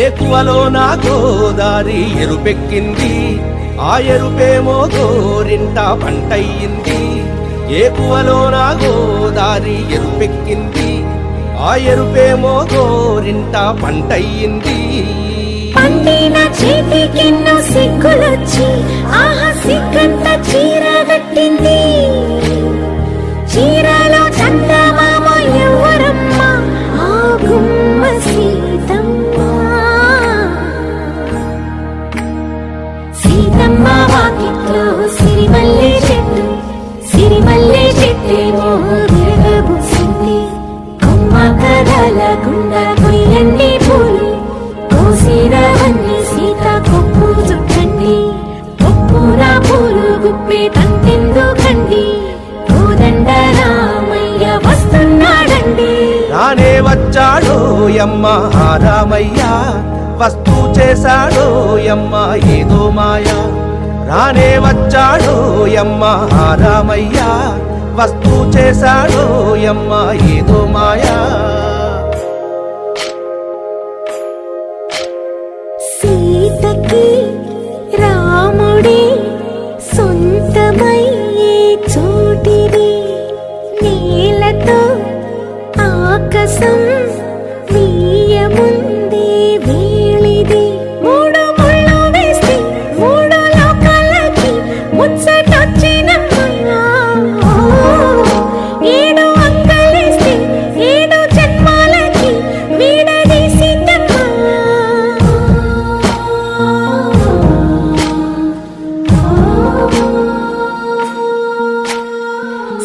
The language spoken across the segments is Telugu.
ఏకువలో నా గోదారి ఎరుపెక్కింది, ఆ ఎరుపేమో గోరింట పంటయ్యింది. ఏకువలో నా గోదారి ఎరుపెక్కింది, ఆ ఎరుపేమో గోరింట పంటయ్యింది. పండిన చేతికెన్నో సిగ్గులొచ్చి ఆహా సిగ్గంత చీరగట్టింది. చీరలో చందమామ ఎవరమ్మ, ఆ గుమ్మ సీతమ్మ. సీతమ్మ వాకిట్లో సిరిమల్లె చెట్టు, సిరిమల్లె చెట్టేమో విరగబూసింది. కొమ్మ కదలకుండా కొయ్యండి పూలు, కోసిరవన్నీ సీత కొప్పు చుట్టండి. కొప్పున పూలు గుప్పే తంతెందుకండి, కోదండ రామయ్య వస్తున్నాడండి. రానే వచ్చాడో యమ్మ ఆ రామయ్య, వస్తూ చేశాడో యమ్మ ఏదో మాయ. రానే వచ్చాడో యమ్మ ఆ రామయ్య, వస్తూ చేశాడో యమ్మ ఏదో మాయా. సీతకి రాముడే సొంతమయ్యే చోటిది, నేలతో ఆకాశం వీయముందే వేళిది. మూడు ముళ్ళు వేస్తే మూడు లోకాలకి ముచ్చటొచ్చినమ్మా. ఏడు అంకలేస్తే ఏడు జన్మాలకి వీడదీసిద్దమ్మా.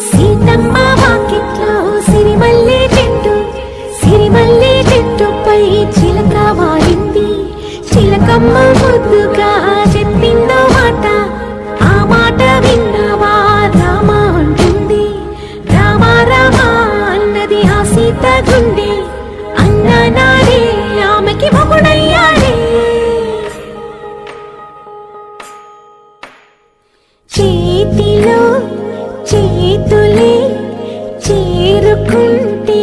సీతమ్మ వాకిట్లో సిరిమల్లె చెట్టు, సిరిమల్లె చెట్టుపై చిలక వాలింది. చిలకమ్మ ముద్దుగా చెప్పిందో మాట, ఆ మాట విన్నవా రామ అంటుంది. రామ రామ అన్నది ఆ సీత గుండె, అన్న నాడే ఆమెకి మొగుడయ్యాడే. చేతిలో చేతులే చేరుకుంటే